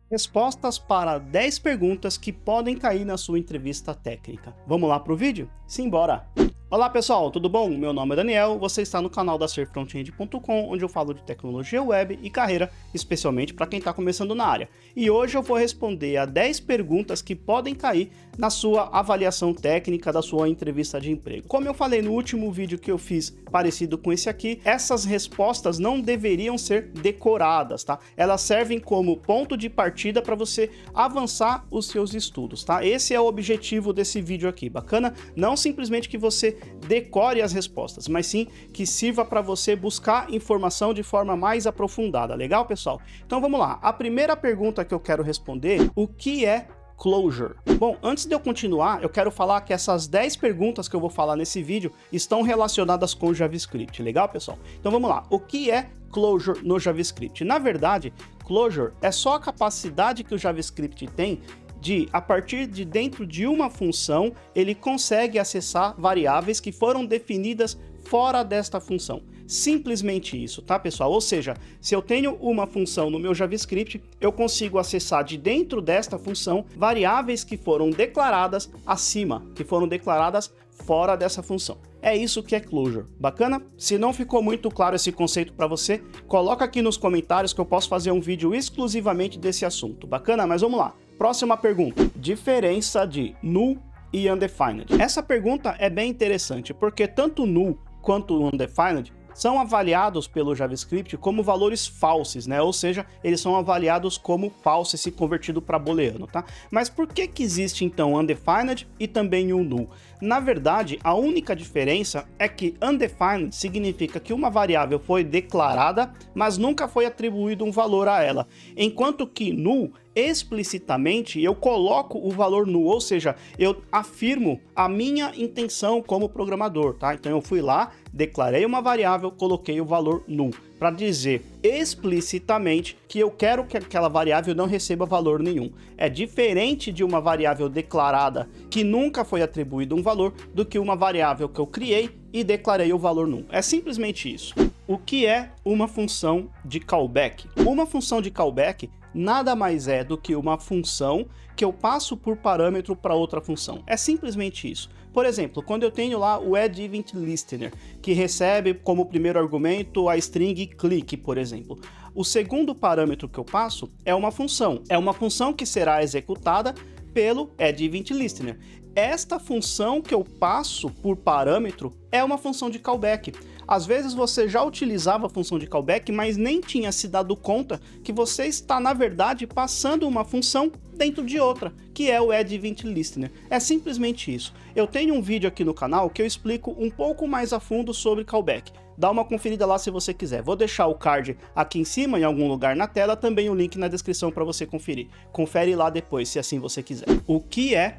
Respostas para 10 perguntas que podem cair na sua entrevista técnica. Vamos lá para o vídeo? Simbora! Olá pessoal, tudo bom? Meu nome é Daniel, você está no canal da serfrontend.com, onde eu falo de tecnologia web e carreira, especialmente para quem está começando na área. E hoje eu vou responder a 10 perguntas que podem cair na sua avaliação técnica da sua entrevista de emprego. Como eu falei no último vídeo que eu fiz parecido com esse aqui, essas respostas não deveriam ser decoradas, tá? Elas servem como ponto de partida para você avançar os seus estudos, tá? Esse é o objetivo desse vídeo aqui, bacana? Não simplesmente que você decore as respostas, mas sim que sirva para você buscar informação de forma mais aprofundada, legal, pessoal? Então vamos lá, a primeira pergunta que eu quero responder, o que é Clojure? Bom, antes de eu continuar, eu quero falar que essas 10 perguntas que eu vou falar nesse vídeo estão relacionadas com o JavaScript, legal, pessoal? Então vamos lá, o que é Clojure no JavaScript? Na verdade, Clojure é só a capacidade que o JavaScript tem de, a partir de dentro de uma função, ele consegue acessar variáveis que foram definidas fora desta função. Simplesmente isso, tá, pessoal? Ou seja, se eu tenho uma função no meu JavaScript, eu consigo acessar de dentro desta função variáveis que foram declaradas acima, que foram declaradas fora dessa função. É isso que é Clojure. Bacana? Se não ficou muito claro esse conceito para você, coloca aqui nos comentários que eu posso fazer um vídeo exclusivamente desse assunto. Bacana? Mas vamos lá. Próxima pergunta. Diferença de null e undefined. Essa pergunta é bem interessante, porque tanto null quanto undefined são avaliados pelo JavaScript como valores falsos, né? Ou seja, eles são avaliados como falsos se convertido para booleano, tá? Mas por que existe então undefined e também o null? Na verdade, a única diferença é que undefined significa que uma variável foi declarada, mas nunca foi atribuído um valor a ela, enquanto que null explicitamente eu coloco o valor null, ou seja, eu afirmo a minha intenção como programador, tá? Então eu fui lá, declarei uma variável, coloquei o valor null, para dizer explicitamente que eu quero que aquela variável não receba valor nenhum. É diferente de uma variável declarada que nunca foi atribuído um valor do que uma variável que eu criei e declarei o valor null. É simplesmente isso. O que é uma função de callback? Uma função de callback nada mais é do que uma função que eu passo por parâmetro para outra função. É simplesmente isso. Por exemplo, quando eu tenho lá o addEventListener, que recebe como primeiro argumento a string click, por exemplo. O segundo parâmetro que eu passo é uma função. É uma função que será executada pelo addEventListener. Esta função que eu passo por parâmetro é uma função de callback. Às vezes você já utilizava a função de callback, mas nem tinha se dado conta que você está, na verdade, passando uma função dentro de outra, que é o addEventListener. É simplesmente isso. Eu tenho um vídeo aqui no canal que eu explico um pouco mais a fundo sobre callback. Dá uma conferida lá se você quiser. Vou deixar o card aqui em cima, em algum lugar na tela, também o link na descrição para você conferir. Confere lá depois, se assim você quiser. O que é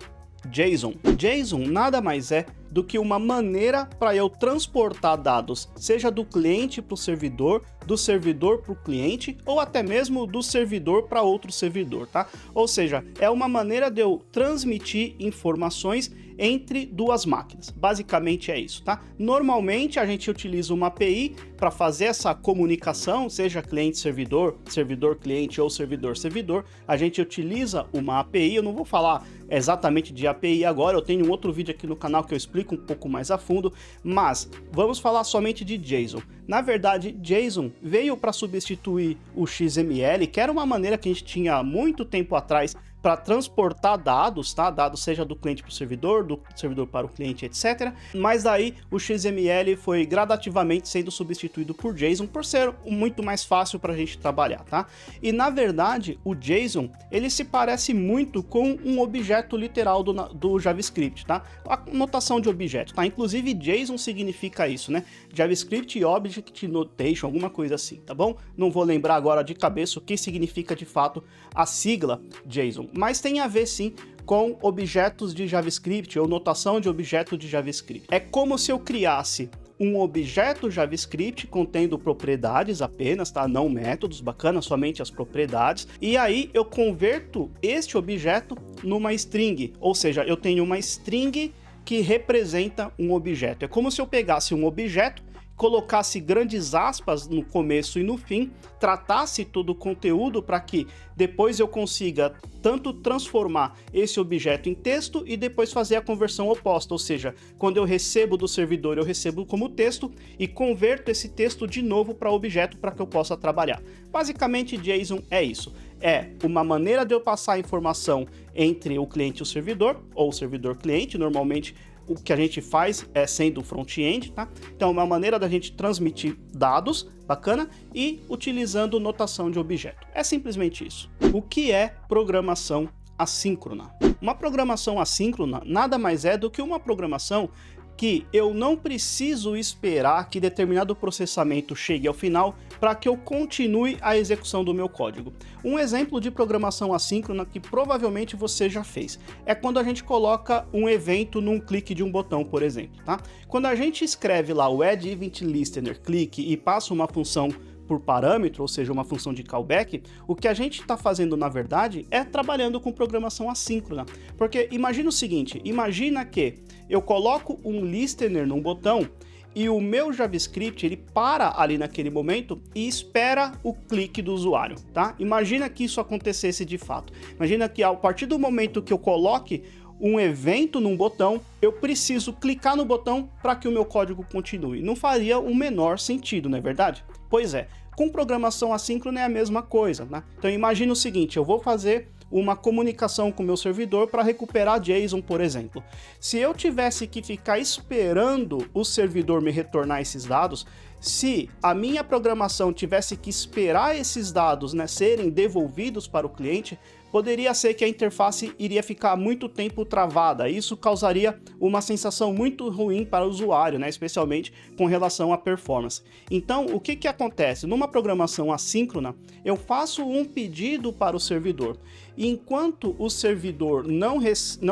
JSON? JSON nada mais é do que uma maneira para eu transportar dados, seja do cliente para o servidor, do servidor para o cliente, ou até mesmo do servidor para outro servidor, tá? Ou seja, é uma maneira de eu transmitir informações entre duas máquinas. Basicamente é isso, tá? Normalmente a gente utiliza uma API para fazer essa comunicação, seja cliente-servidor, servidor-cliente ou servidor-servidor. A gente utiliza uma API, eu não vou falar exatamente de API agora, eu tenho um outro vídeo aqui no canal que eu explico um pouco mais a fundo, mas vamos falar somente de JSON. Na verdade, JSON veio para substituir o XML, que era uma maneira que a gente tinha há muito tempo atrás para transportar dados, tá? Dados seja do cliente para o servidor, do servidor para o cliente, etc. Mas aí o XML foi gradativamente sendo substituído por JSON por ser muito mais fácil para a gente trabalhar, tá? E na verdade o JSON ele se parece muito com um objeto literal do JavaScript, tá? A notação de objeto, tá? Inclusive JSON significa isso, né? JavaScript Object Notation, alguma coisa assim, tá bom? Não vou lembrar agora de cabeça o que significa de fato a sigla JSON, mas tem a ver sim com objetos de JavaScript ou notação de objeto de JavaScript. É como se eu criasse um objeto JavaScript contendo propriedades apenas, tá? Não métodos, bacana, somente as propriedades. E aí eu converto este objeto numa string, ou seja, eu tenho uma string que representa um objeto. É como se eu pegasse um objeto colocasse grandes aspas no começo e no fim, tratasse todo o conteúdo para que depois eu consiga tanto transformar esse objeto em texto e depois fazer a conversão oposta, ou seja, quando eu recebo do servidor, eu recebo como texto e converto esse texto de novo para objeto para que eu possa trabalhar. Basicamente, JSON é isso. É uma maneira de eu passar a informação entre o cliente e o servidor, ou o servidor-cliente, normalmente o que a gente faz é sendo front-end, tá? Então, é uma maneira da gente transmitir dados, bacana, e utilizando notação de objeto. É simplesmente isso. O que é programação assíncrona? Uma programação assíncrona nada mais é do que uma programação que eu não preciso esperar que determinado processamento chegue ao final para que eu continue a execução do meu código. Um exemplo de programação assíncrona que provavelmente você já fez é quando a gente coloca um evento num clique de um botão, por exemplo, tá? Quando a gente escreve lá o add event listener clique e passa uma função por parâmetro, ou seja, uma função de callback, o que a gente está fazendo, na verdade, é trabalhando com programação assíncrona. Porque imagina o seguinte, imagina que eu coloco um listener num botão e o meu JavaScript ele para ali naquele momento e espera o clique do usuário, tá? Imagina que isso acontecesse de fato. Imagina que a partir do momento que eu coloque um evento num botão, eu preciso clicar no botão para que o meu código continue. Não faria o menor sentido, não é verdade? Pois é, com programação assíncrona é a mesma coisa, né? Então imagina o seguinte, eu vou fazer uma comunicação com o meu servidor para recuperar JSON, por exemplo. Se eu tivesse que ficar esperando o servidor me retornar esses dados, se a minha programação tivesse que esperar esses dados, né, serem devolvidos para o cliente, poderia ser que a interface iria ficar muito tempo travada. Isso causaria uma sensação muito ruim para o usuário, né, especialmente com relação à performance. Então, o que acontece? Numa programação assíncrona, eu faço um pedido para o servidor. E enquanto o servidor não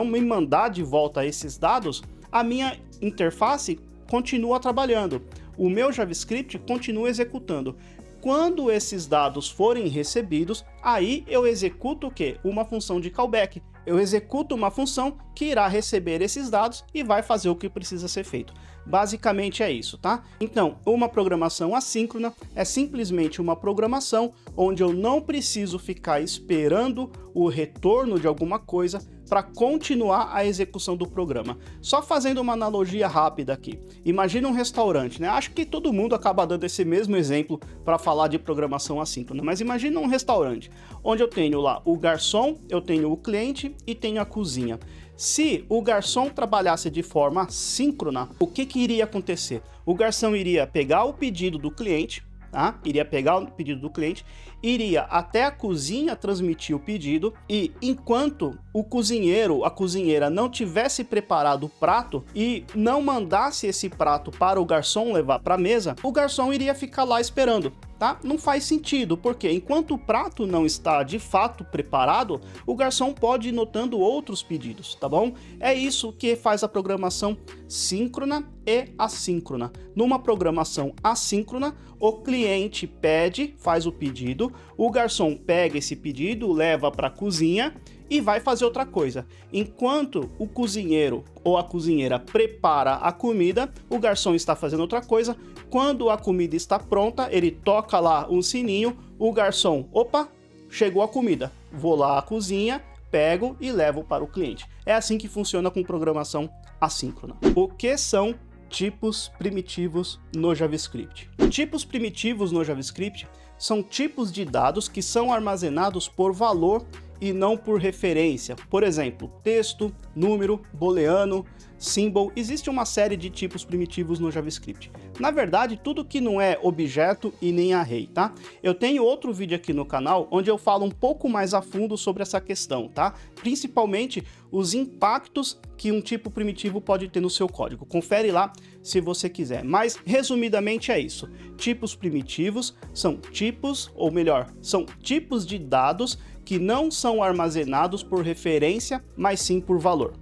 me mandar de volta esses dados, a minha interface continua trabalhando. O meu JavaScript continua executando. Quando esses dados forem recebidos, aí eu executo o quê? Uma função de callback. Eu executo uma função que irá receber esses dados e vai fazer o que precisa ser feito. Basicamente é isso, tá? Então, uma programação assíncrona é simplesmente uma programação onde eu não preciso ficar esperando o retorno de alguma coisa para continuar a execução do programa. Só fazendo uma analogia rápida aqui. Imagina um restaurante, né? Acho que todo mundo acaba dando esse mesmo exemplo para falar de programação assíncrona, mas imagina um restaurante onde eu tenho lá o garçom, eu tenho o cliente e tenho a cozinha. Se o garçom trabalhasse de forma síncrona, o que iria acontecer? O garçom iria pegar o pedido do cliente, tá? Iria pegar o pedido do cliente, iria até a cozinha transmitir o pedido e enquanto o cozinheiro, a cozinheira não tivesse preparado o prato e não mandasse esse prato para o garçom levar para a mesa, o garçom iria ficar lá esperando. Tá? Não faz sentido, porque enquanto o prato não está de fato preparado, o garçom pode ir notando outros pedidos, tá bom? É isso que faz a programação síncrona e assíncrona. Numa programação assíncrona, o cliente pede, faz o pedido, o garçom pega esse pedido, leva para a cozinha e vai fazer outra coisa. Enquanto o cozinheiro ou a cozinheira prepara a comida, o garçom está fazendo outra coisa. Quando a comida está pronta, ele toca lá um sininho, o garçom, opa, chegou a comida, vou lá à cozinha, pego e levo para o cliente. É assim que funciona com programação assíncrona. O que são tipos primitivos no JavaScript? Tipos primitivos no JavaScript são tipos de dados que são armazenados por valor e não por referência. Por exemplo, texto, número, booleano, symbol. Existe uma série de tipos primitivos no JavaScript. Na verdade, tudo que não é objeto e nem array, tá? Eu tenho outro vídeo aqui no canal onde eu falo um pouco mais a fundo sobre essa questão, tá? Principalmente os impactos que um tipo primitivo pode ter no seu código. Confere lá se você quiser. Mas, resumidamente, é isso. Tipos primitivos são tipos, ou melhor, são tipos de dados que não são armazenados por referência, mas sim por valor.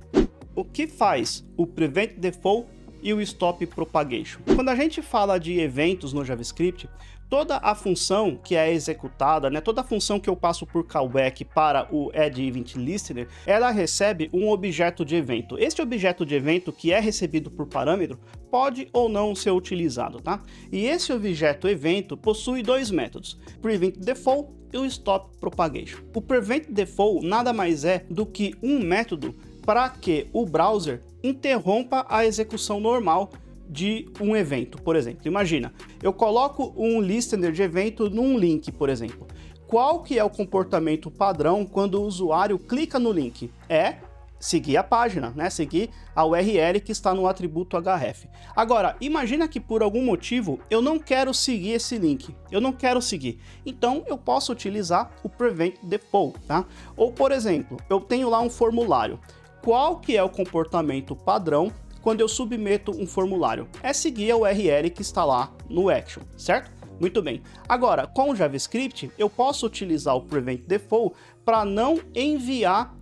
O que faz o Prevent Default e o Stop Propagation? Quando a gente fala de eventos no JavaScript, toda a função que é executada, né, toda a função que eu passo por callback para o addEventListener, ela recebe um objeto de evento. Este objeto de evento, que é recebido por parâmetro, pode ou não ser utilizado, tá? E esse objeto evento possui dois métodos, PreventDefault e o StopPropagation. O PreventDefault nada mais é do que um método para que o browser interrompa a execução normal de um evento. Por exemplo, imagina, eu coloco um listener de evento num link, por exemplo. Qual que é o comportamento padrão quando o usuário clica no link? É seguir a página, né? Seguir a URL que está no atributo href. Agora, imagina que por algum motivo eu não quero seguir esse link, eu não quero seguir. Então eu posso utilizar o PreventDefault, tá? Ou, por exemplo, eu tenho lá um formulário. Qual que é o comportamento padrão quando eu submeto um formulário? É seguir a URL que está lá no action, certo? Muito bem. Agora, com o JavaScript, eu posso utilizar o PreventDefault para não enviar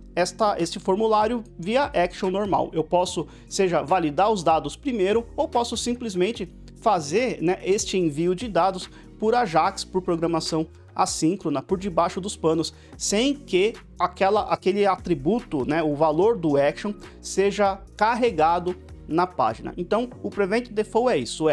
este formulário via action normal. Eu posso, seja validar os dados primeiro, ou posso simplesmente fazer, né, este envio de dados por AJAX, por programação assíncrona, por debaixo dos panos, sem que aquele atributo, né, o valor do action, seja carregado na página. Então, o PreventDefault é isso,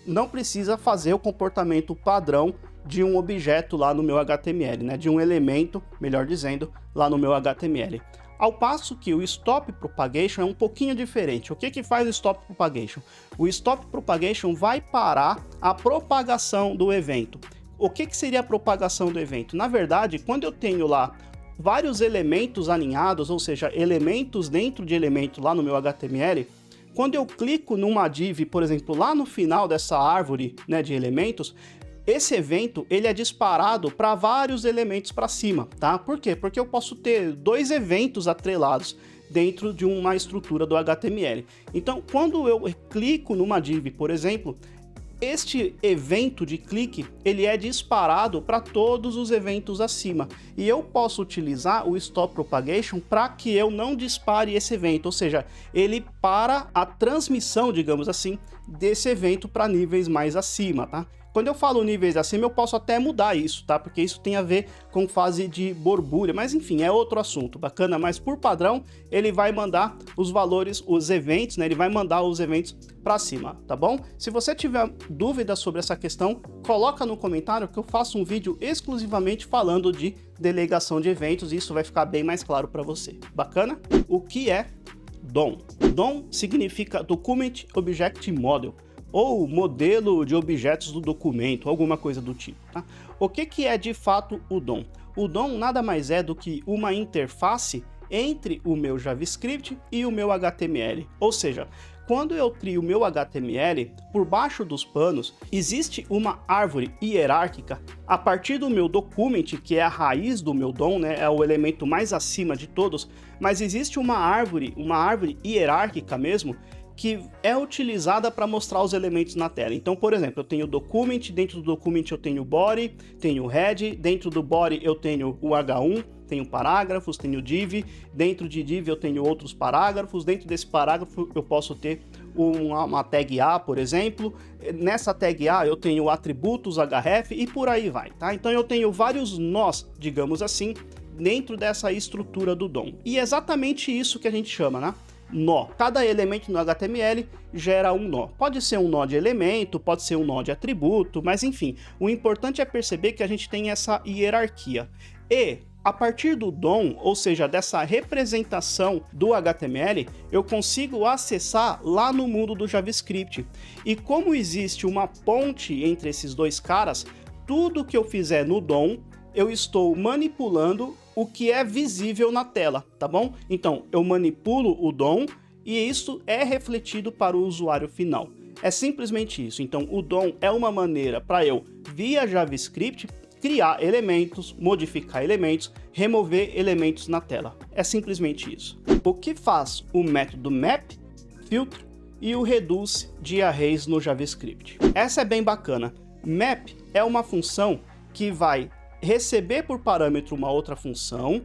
não precisa fazer o comportamento padrão de um objeto lá no meu HTML, né, de um elemento, melhor dizendo, lá no meu HTML. Ao passo que o StopPropagation é um pouquinho diferente. O que faz o StopPropagation? O StopPropagation vai parar a propagação do evento. O que seria a propagação do evento? Na verdade, quando eu tenho lá vários elementos alinhados, ou seja, elementos dentro de elemento lá no meu HTML, quando eu clico numa div, por exemplo, lá no final dessa árvore, né, de elementos, esse evento ele é disparado para vários elementos para cima, tá? Por quê? Porque eu posso ter dois eventos atrelados dentro de uma estrutura do HTML. Então, quando eu clico numa div, por exemplo, este evento de clique, ele é disparado para todos os eventos acima. E eu posso utilizar o StopPropagation para que eu não dispare esse evento, ou seja, ele para a transmissão, digamos assim, desse evento para níveis mais acima, tá? Quando eu falo níveis acima, eu posso até mudar isso, tá? Porque isso tem a ver com fase de borbulha, mas enfim, é outro assunto bacana, mas por padrão, ele vai mandar os valores, os eventos, né? Ele vai mandar os eventos para cima, tá bom? Se você tiver dúvidas sobre essa questão, coloca no comentário que eu faço um vídeo exclusivamente falando de delegação de eventos e isso vai ficar bem mais claro para você. Bacana? O que é DOM? DOM significa Document Object Model, ou modelo de objetos do documento, alguma coisa do tipo, tá? O que é de fato o DOM? O DOM nada mais é do que uma interface entre o meu JavaScript e o meu HTML, ou seja, quando eu crio o meu HTML, por baixo dos panos, existe uma árvore hierárquica a partir do meu document, que é a raiz do meu DOM, né? É o elemento mais acima de todos, mas existe uma árvore hierárquica mesmo, que é utilizada para mostrar os elementos na tela. Então, por exemplo, eu tenho o document, dentro do document eu tenho o body, tenho o head, dentro do body eu tenho o H1, tenho parágrafos, tenho div, dentro de div eu tenho outros parágrafos, dentro desse parágrafo eu posso ter uma tag A, por exemplo, nessa tag A eu tenho atributos href e por aí vai, tá? Então eu tenho vários nós, digamos assim, dentro dessa estrutura do DOM. E é exatamente isso que a gente chama, né? Nó. Cada elemento no HTML gera um nó. Pode ser um nó de elemento, pode ser um nó de atributo, mas enfim, o importante é perceber que a gente tem essa hierarquia. E a partir do DOM, ou seja, dessa representação do HTML, eu consigo acessar lá no mundo do JavaScript. E como existe uma ponte entre esses dois caras, tudo que eu fizer no DOM, eu estou manipulando o que é visível na tela, tá bom? Então, eu manipulo o DOM e isso é refletido para o usuário final. É simplesmente isso. Então, o DOM é uma maneira para eu, via JavaScript, criar elementos, modificar elementos, remover elementos na tela. É simplesmente isso. O que faz o método map, filtro e o reduce de arrays no JavaScript? Essa é bem bacana. Map é uma função que vai receber por parâmetro uma outra função,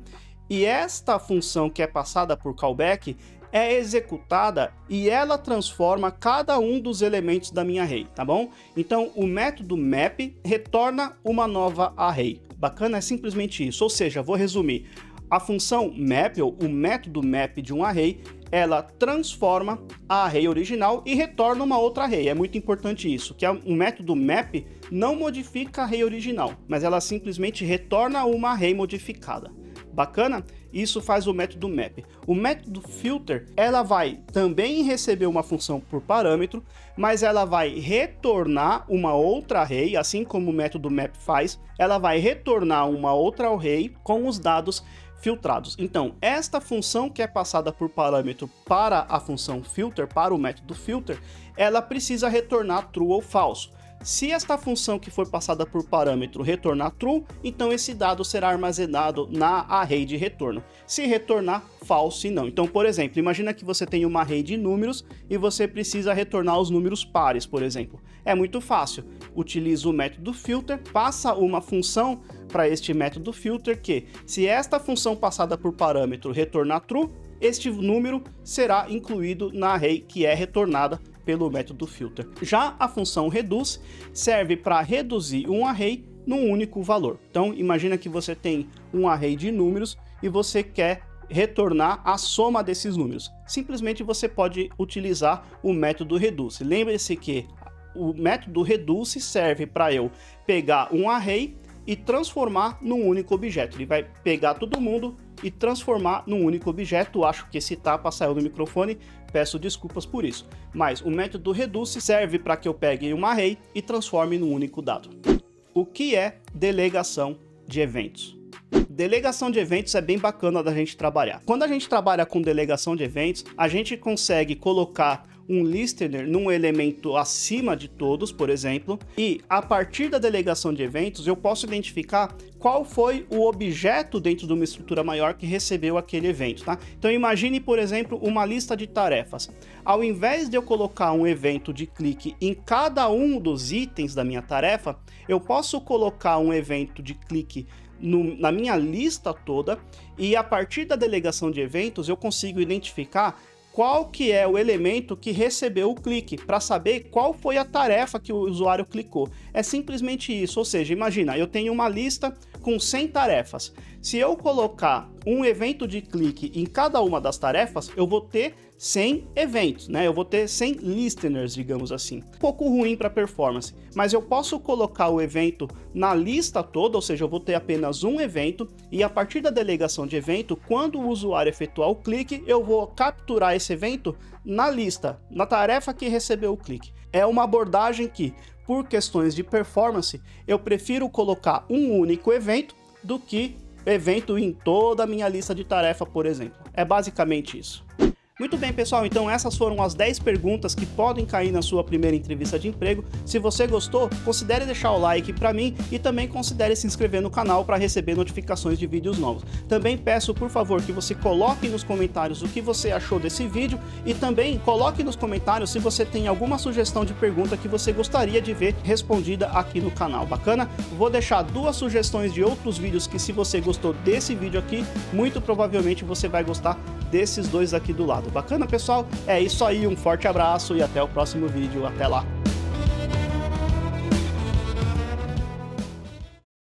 e esta função que é passada por callback, é executada e ela transforma cada um dos elementos da minha array, tá bom? Então o método map retorna uma nova array. Bacana? É simplesmente isso, ou seja, vou resumir. A função map, ou o método map de um array, ela transforma a array original e retorna uma outra array. É muito importante isso, que o método map não modifica a array original, mas ela simplesmente retorna uma array modificada. Bacana? Isso faz o método map. O método filter, ela vai também receber uma função por parâmetro, mas ela vai retornar uma outra array, assim como o método map faz, ela vai retornar uma outra array com os dados filtrados. Então, esta função que é passada por parâmetro para a função filter, para o método filter, ela precisa retornar true ou falso. Se esta função que for passada por parâmetro retornar true, então esse dado será armazenado na array de retorno. Se retornar false, não. Então, por exemplo, imagina que você tem uma array de números e você precisa retornar os números pares, por exemplo. É muito fácil. Utiliza o método filter, passa uma função para este método filter que, se esta função passada por parâmetro retornar true, este número será incluído na array que é retornada pelo método filter. Já a função reduce serve para reduzir um array num único valor. Então imagina que você tem um array de números e você quer retornar a soma desses números. Simplesmente você pode utilizar o método reduce. Lembre-se que o método reduce serve para eu pegar um array e transformar num único objeto. Ele vai pegar todo mundo e transformar num único objeto. Acho que esse tapa saiu do microfone, peço desculpas por isso. Mas o método reduce serve para que eu pegue um array e transforme num único dado. O que é delegação de eventos? Delegação de eventos é bem bacana da gente trabalhar. Quando a gente trabalha com delegação de eventos, a gente consegue colocar um listener num elemento acima de todos, por exemplo, e a partir da delegação de eventos eu posso identificar qual foi o objeto dentro de uma estrutura maior que recebeu aquele evento, tá? Então imagine, por exemplo, uma lista de tarefas. Ao invés de eu colocar um evento de clique em cada um dos itens da minha tarefa, eu posso colocar um evento de clique na minha lista toda, e a partir da delegação de eventos eu consigo identificar qual que é o elemento que recebeu o clique, para saber qual foi a tarefa que o usuário clicou. É simplesmente isso, ou seja, imagina, eu tenho uma lista com 100 tarefas. Se eu colocar um evento de clique em cada uma das tarefas, eu vou ter 100 eventos, né? Eu vou ter 100 listeners, digamos assim. Um pouco ruim para performance, mas eu posso colocar o evento na lista toda, ou seja, eu vou ter apenas um evento, e a partir da delegação de evento, quando o usuário efetuar o clique, eu vou capturar esse evento na lista, na tarefa que recebeu o clique. É uma abordagem que, por questões de performance, eu prefiro colocar um único evento do que evento em toda a minha lista de tarefa, por exemplo. É basicamente isso. Muito bem, pessoal, então essas foram as 10 perguntas que podem cair na sua primeira entrevista de emprego. Se você gostou, considere deixar o like para mim e também considere se inscrever no canal para receber notificações de vídeos novos. Também peço, por favor, que você coloque nos comentários o que você achou desse vídeo e também coloque nos comentários se você tem alguma sugestão de pergunta que você gostaria de ver respondida aqui no canal. Bacana? Vou deixar 2 sugestões de outros vídeos que, se você gostou desse vídeo aqui, muito provavelmente você vai gostar desses 2 aqui do lado. Bacana, pessoal? É isso aí, um forte abraço e até o próximo vídeo. Até lá!